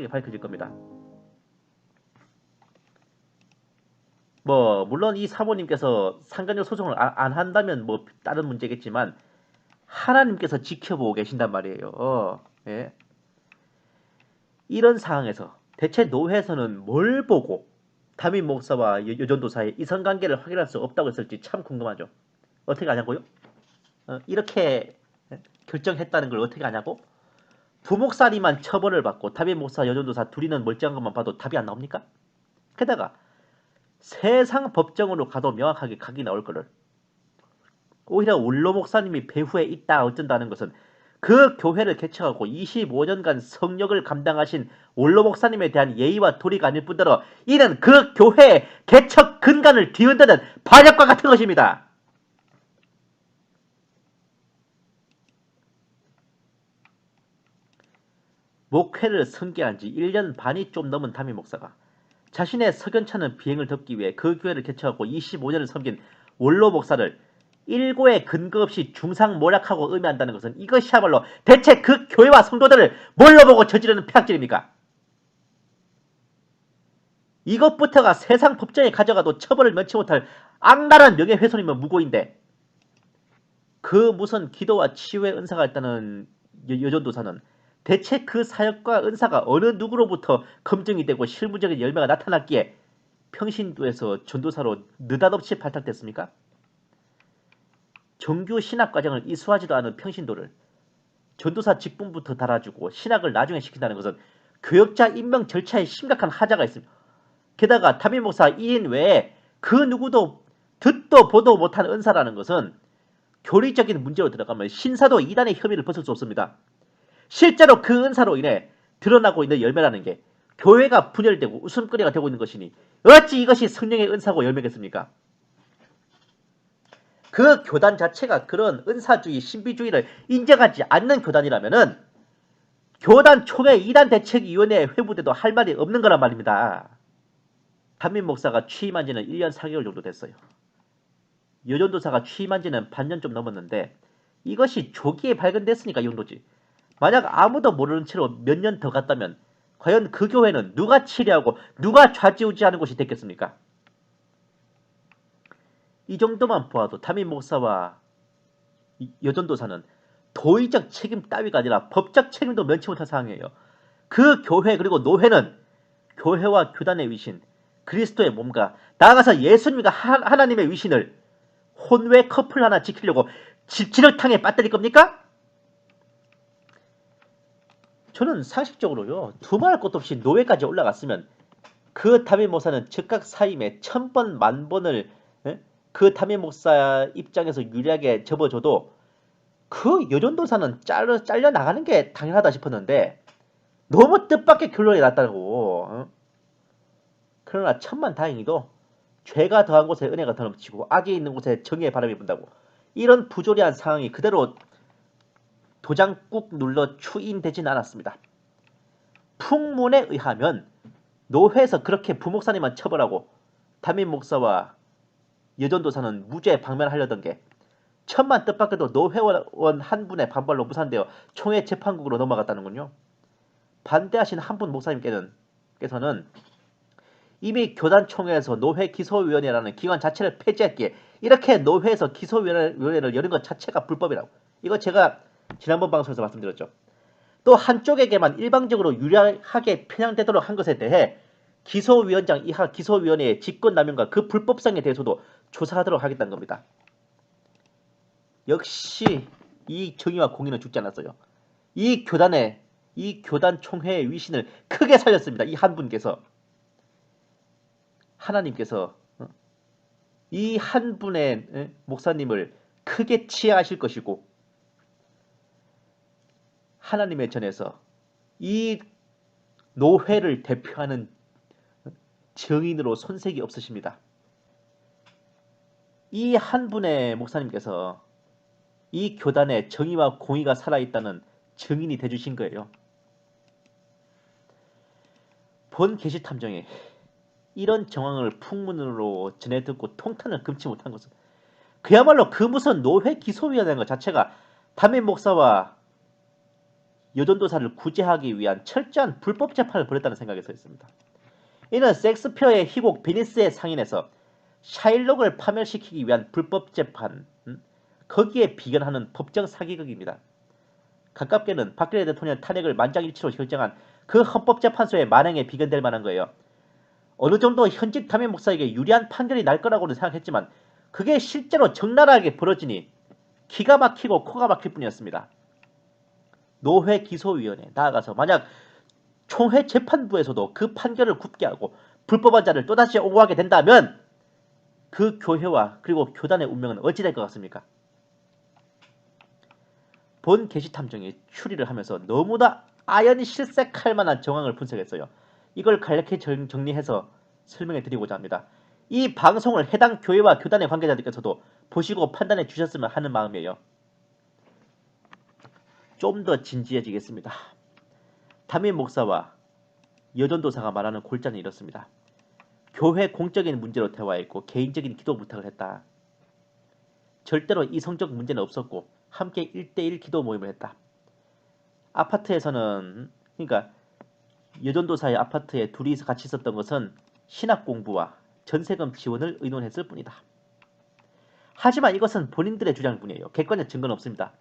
밝혀질 겁니다. 뭐 물론 이 사모님께서 상간녀 소송을 안 한다면 뭐 다른 문제겠지만 하나님께서 지켜보고 계신단 말이에요. 예. 이런 상황에서 대체 노회에서는 뭘 보고 담임 목사와 여전도사의 이성관계를 확인할 수 없다고 했을지 참 궁금하죠. 어떻게 아냐고요? 이렇게 결정했다는 걸 어떻게 아냐고? 부목사님만 처벌을 받고 담임 목사, 여전도사 둘이는 멀쩡한 것만 봐도 답이 안 나옵니까? 게다가 세상 법정으로 가도 명확하게 각이 나올 거를 오히려 원로 목사님이 배후에 있다 어쩐다는 것은 그 교회를 개척하고 25년간 성역을 감당하신 원로 목사님에 대한 예의와 도리가 아닐 뿐더러 이는 그 교회의 개척 근간을 뒤흔드는 반역과 같은 것입니다. 목회를 선계한 지 1년 반이 좀 넘은 담임 목사가 자신의 석연찮은 비행을 덮기 위해 그 교회를 개척하고 25년을 섬긴 원로 목사를 일고의 근거 없이 중상모략하고 의미한다는 것은 이것이야말로 대체 그 교회와 성도들을 뭘로 보고 저지르는 폐악질입니까? 이것부터가 세상 법정에 가져가도 처벌을 면치 못할 악랄한 명예훼손이면 무고인데 그 무슨 기도와 치유의 은사가 있다는 여전도사는 대체 그 사역과 은사가 어느 누구로부터 검증이 되고 실무적인 열매가 나타났기에 평신도에서 전도사로 느닷없이 발탁됐습니까? 정규 신학과정을 이수하지도 않은 평신도를 전도사 직분부터 달아주고 신학을 나중에 시킨다는 것은 교역자 임명 절차에 심각한 하자가 있습니다. 게다가 담임 목사 1인 외에 그 누구도 듣도 보도 못한 은사라는 것은 교리적인 문제로 들어가면 신사도 이단의 혐의를 벗을 수 없습니다. 실제로 그 은사로 인해 드러나고 있는 열매라는 게 교회가 분열되고 웃음거리가 되고 있는 것이니 어찌 이것이 성령의 은사고 열매겠습니까? 그 교단 자체가 그런 은사주의, 신비주의를 인정하지 않는 교단이라면은 교단 총회 이단 대책위원회 회부대도 할 말이 없는 거란 말입니다. 담임 목사가 취임한 지는 1년 4개월 정도 됐어요. 여전도사가 취임한 지는 반년 좀 넘었는데 이것이 조기에 발견됐으니까 이 정도지. 만약 아무도 모르는 채로 몇 년 더 갔다면 과연 그 교회는 누가 치리하고 누가 좌지우지하는 곳이 됐겠습니까? 이 정도만 보아도 담임 목사와 여전도사는 도의적 책임 따위가 아니라 법적 책임도 면치 못한 상황이에요. 그 교회 그리고 노회는 교회와 교단의 위신, 그리스도의 몸과 나아가서 예수님과 하나님의 위신을 혼외 커플 하나 지키려고 지렁탕에 빠뜨릴 겁니까? 저는 상식적으로요. 두말할 것도 없이 노회까지 올라갔으면 그 담임 목사는 즉각 사임에 1000번 만번을 그 담임 목사 입장에서 유리하게 접어줘도 그 여전도사는 잘려 나가는 게 당연하다 싶었는데 너무 뜻밖의 결론이 났다고. 그러나 천만다행히도 죄가 더한 곳에 은혜가 더 넘치고 악이 있는 곳에 정의의 바람이 분다고 이런 부조리한 상황이 그대로 도장 꾹 눌러 추인되진 않았습니다. 풍문에 의하면 노회에서 그렇게 부목사님만 처벌하고 담임 목사와 여전도사는 무죄 방면하려던 게 천만 뜻밖에도 노회원 한 분의 반발로 무산되어 총회 재판국으로 넘어갔다는군요. 반대하신 한 분 목사님께서는 이미 교단총회에서 노회 기소위원회라는 기관 자체를 폐지했기에 이렇게 노회에서 기소위원회를 여는 것 자체가 불법이라고. 이거 제가 지난번 방송에서 말씀드렸죠. 또 한쪽에게만 일방적으로 유리하게 편향되도록 한 것에 대해 기소위원장 이하 기소위원회의 직권남용과 그 불법성에 대해서도 조사하도록 하겠다는 겁니다. 역시 이 정의와 공의는 죽지 않았어요. 이 교단 총회의 위신을 크게 살렸습니다. 이 한 분께서. 하나님께서 이 한 분의 목사님을 크게 치하하실 것이고 하나님의 전에서 이 노회를 대표하는 정인으로 손색이 없으십니다. 이 한 분의 목사님께서 이 교단의 정의와 공의가 살아있다는 증인이 되주신 거예요. 본 게시탐정에 이런 정황을 풍문으로 전해 듣고 통탄을 금치 못한 것은 그야말로 그 무슨 노회 기소위원회인 것 자체가 담임 목사와 여전도사를 구제하기 위한 철저한 불법 재판을 벌였다는 생각이 서 있습니다. 이는 섹스피어의 희곡 베니스의 상인에서 샤일록을 파멸시키기 위한 불법 재판, 거기에 비견하는 법정 사기극입니다. 가깝게는 박근혜 대통령 탄핵을 만장일치로 결정한 그 헌법재판소의 만행에 비견될 만한 거예요. 어느 정도 현직 담임 목사에게 유리한 판결이 날 거라고는 생각했지만 그게 실제로 적나라하게 벌어지니 기가 막히고 코가 막힐 뿐이었습니다. 노회기소위원회 나아가서 만약 총회재판부에서도 그 판결을 굽게 하고 불법한 자를 또다시 옹호하게 된다면 그 교회와 그리고 교단의 운명은 어찌 될 것 같습니까? 본 게시탐정이 추리를 하면서 너무나 아연히 실색할 만한 정황을 분석했어요. 이걸 간략히 정리해서 설명해 드리고자 합니다. 이 방송을 해당 교회와 교단의 관계자들께서도 보시고 판단해 주셨으면 하는 마음이에요. 좀 더 진지해지겠습니다. 담임 목사와 여전도사가 말하는 골자는 이렇습니다. 교회 공적인 문제로 대화했고 개인적인 기도 부탁을 했다. 절대로 이성적 문제는 없었고 함께 1대1 기도 모임을 했다. 아파트에서는 그러니까 여전도사의 아파트에 둘이서 같이 있었던 것은 신학 공부와 전세금 지원을 의논했을 뿐이다. 하지만 이것은 본인들의 주장뿐이에요. 객관적 증거는 없습니다.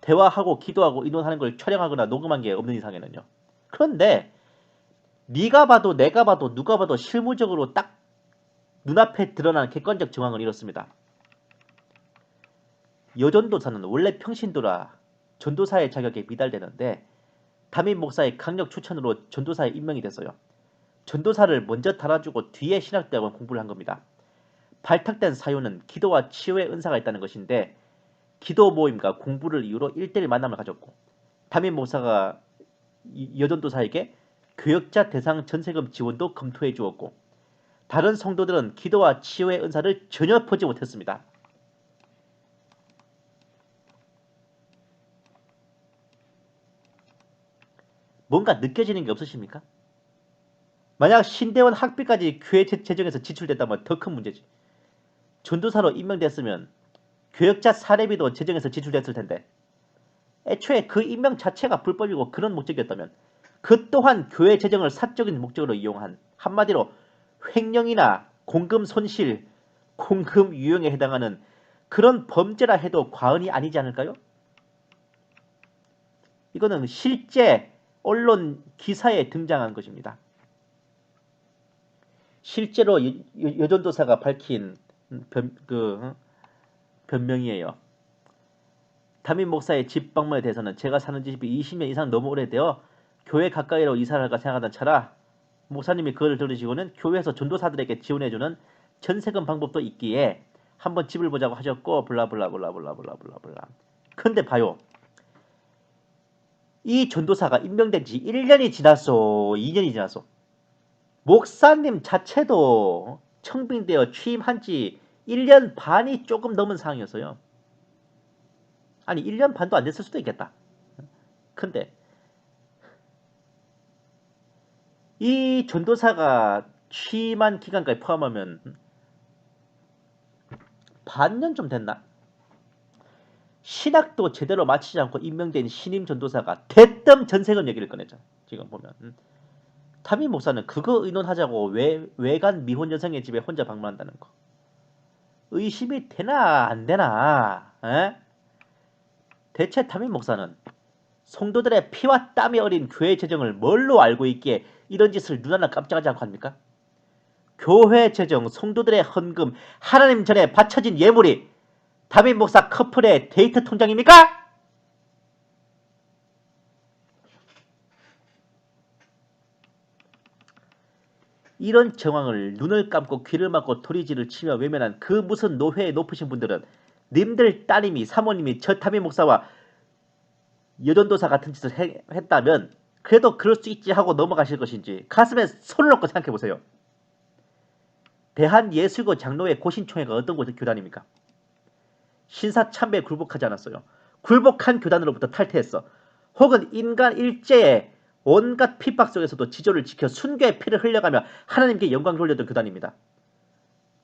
대화하고 기도하고 의논하는 걸 촬영하거나 녹음한 게 없는 이상에는요. 그런데 네가 봐도 내가 봐도 누가 봐도 실무적으로 딱 눈앞에 드러난 객관적 정황은 이렇습니다. 여전도사는 원래 평신도라 전도사의 자격에 미달되는데 담임 목사의 강력 추천으로 전도사에 임명이 됐어요. 전도사를 먼저 달아주고 뒤에 신학대학원 공부를 한 겁니다. 발탁된 사유는 기도와 치유의 은사가 있다는 것인데 기도 모임과 공부를 이유로 1대1 만남을 가졌고 담임 목사가 여전도사에게 교역자 대상 전세금 지원도 검토해 주었고 다른 성도들은 기도와 치유의 은사를 전혀 보지 못했습니다. 뭔가 느껴지는 게 없으십니까? 만약 신대원 학비까지 교회 재정에서 지출됐다면 더 큰 문제지. 전도사로 임명됐으면 교역자 사례비도 재정에서 지출됐을 텐데 애초에 그 임명 자체가 불법이고 그런 목적이었다면 그 또한 교회 재정을 사적인 목적으로 이용한 한마디로 횡령이나 공금 손실, 공금 유용에 해당하는 그런 범죄라 해도 과언이 아니지 않을까요? 이거는 실제 언론 기사에 등장한 것입니다. 실제로 여전도사가 밝힌 변명이에요. 담임 목사의 집 방문에 대해서는 제가 사는 집이 20년 이상 너무 오래되어 교회 가까이로 이사를 할까 생각하던 차라 목사님이 그걸 들으시고는 교회에서 전도사들에게 지원해주는 전세금 방법도 있기에 한번 집을 보자고 하셨고 블라블라블라블라블라블라. 근데 봐요. 이 전도사가 임명된 지 1년이 지났소. 2년이 지났소. 목사님 자체도 청빙되어 취임한 지 1년 반이 조금 넘은 상황이었어요. 아니 1년 반도 안 됐을 수도 있겠다. 근데 이 전도사가 취임한 기간까지 포함하면 반년 좀 됐나? 신학도 제대로 마치지 않고 임명된 신임 전도사가 대뜸 전세금 얘기를 꺼냈잖아. 지금 보면 담임 목사는 그거 의논하자고 외간 미혼 여성의 집에 혼자 방문한다는 거. 의심이 되나 안 되나? 에? 대체 담임 목사는 성도들의 피와 땀이 어린 교회 재정을 뭘로 알고 있기에 이런 짓을 눈 하나 깜짝하지 않고 합니까? 교회 재정, 성도들의 헌금, 하나님 전에 바쳐진 예물이 담임 목사 커플의 데이트 통장입니까? 이런 정황을 눈을 감고 귀를 막고 도리지를 치며 외면한 그 무슨 노회에 높으신 분들은 님들 따님이 사모님이 저 담임 목사와 여전도사 같은 짓을 했다면 그래도 그럴 수 있지 하고 넘어가실 것인지 가슴에 손을 얹고 생각해보세요. 대한예수교 장로회 고신총회가 어떤 교단입니까? 신사참배에 굴복하지 않았어요. 굴복한 교단으로부터 탈퇴했어. 혹은 인간 일제의 온갖 핍박 속에서도 지조를 지켜 순교의 피를 흘려가며 하나님께 영광 돌려던 교단입니다.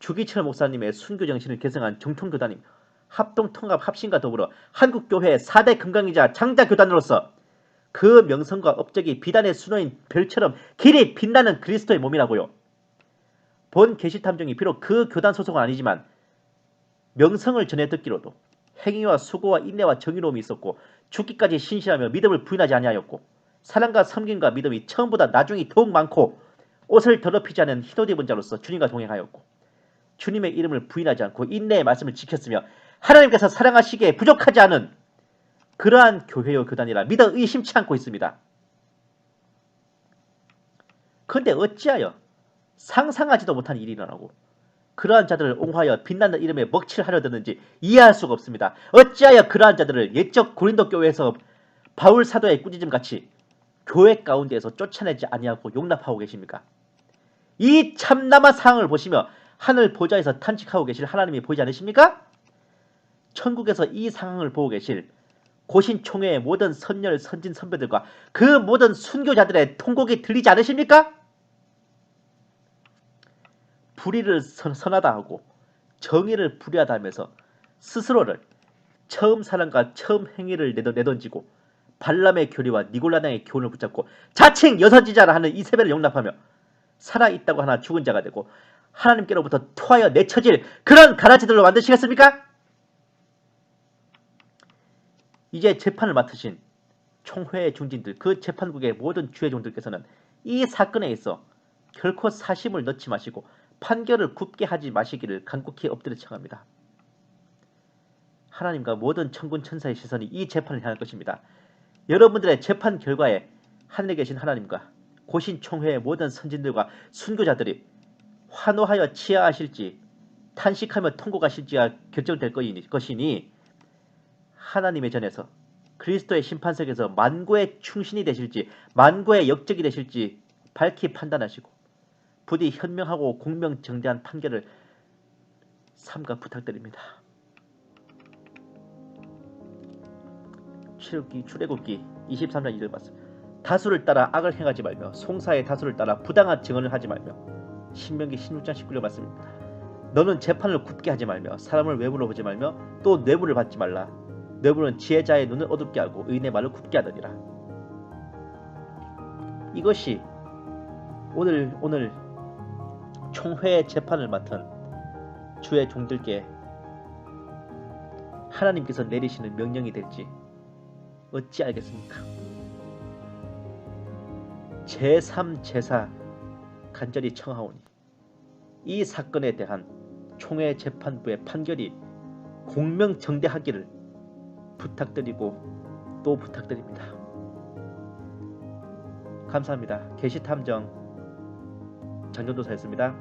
주기철 목사님의 순교 정신을 계승한 정통교단임, 합동통합 합신과 더불어 한국교회의 4대 금강이자 장자교단으로서 그 명성과 업적이 비단의 수놓인 별처럼 길이 빛나는 그리스도의 몸이라고요. 본 계시탐정이 비록 그 교단 소속은 아니지만 명성을 전해 듣기로도 행위와 수고와 인내와 정의로움이 있었고 죽기까지 신실하며 믿음을 부인하지 아니하였고 사랑과 섬김과 믿음이 처음보다 나중이 더욱 많고 옷을 더럽히지 않은 흰옷 입은 자로서 주님과 동행하였고 주님의 이름을 부인하지 않고 인내의 말씀을 지켰으며 하나님께서 사랑하시기에 부족하지 않은 그러한 교회요 교단이라 믿어 의심치 않고 있습니다. 그런데 어찌하여 상상하지도 못한 일이 일어나고 그러한 자들을 옹호하여 빛나는 이름에 먹칠을 하려 드는지 이해할 수가 없습니다. 어찌하여 그러한 자들을 옛적 고린도 교회에서 바울 사도의 꾸짖음같이 교회 가운데에서 쫓아내지 아니하고 용납하고 계십니까? 이 참담한 상황을 보시며 하늘 보좌에서 탄식하고 계실 하나님이 보이지 않으십니까? 천국에서 이 상황을 보고 계실 고신 총회의 모든 선열 선진 선배들과 그 모든 순교자들의 통곡이 들리지 않으십니까? 불의를 선하다 하고 정의를 불의하다 하면서 스스로를 처음 사랑과 처음 행위를 내던지고 발람의 교리와 니골라당의 교훈을 붙잡고 자칭 여선지자라 하는 이세벨을 용납하며 살아있다고 하나 죽은 자가 되고 하나님께로부터 토하여 내쳐질 그런 가라지들로 만드시겠습니까? 이제 재판을 맡으신 총회의 중진들, 그 재판국의 모든 주의 종들께서는 이 사건에 있어 결코 사심을 넣지 마시고 판결을 굽게 하지 마시기를 간곡히 엎드려 청합니다. 하나님과 모든 천군 천사의 시선이 이 재판을 향할 것입니다. 여러분들의 재판 결과에 하늘에 계신 하나님과 고신 총회의 모든 선진들과 순교자들이 환호하여 치하하실지 탄식하며 통곡하실지가 결정될 것이니 하나님의 전에서 그리스도의 심판석에서 만고의 충신이 되실지 만고의 역적이 되실지 밝히 판단하시고 부디 현명하고 공명정대한 판결을 삼가 부탁드립니다. 출애굽기 23장 1절 말씀. 다수를 따라 악을 행하지 말며 송사의 다수를 따라 부당한 증언을 하지 말며 신명기 16장 19절 말씀입니다. 너는 재판을 굽게 하지 말며 사람을 외모로 보지 말며 또 뇌물을 받지 말라. 뇌물은 지혜자의 눈을 어둡게 하고 의인의 말을 굽게 하느니라. 이것이 오늘 총회의 재판을 맡은 주의 종들께 하나님께서 내리시는 명령이 될지 어찌 알겠습니까? 제3, 제4 간절히 청하오니 이 사건에 대한 총회 재판부의 판결이 공명정대하기를 부탁드리고 또 부탁드립니다. 감사합니다. 계시탐정 전전도사였습니다.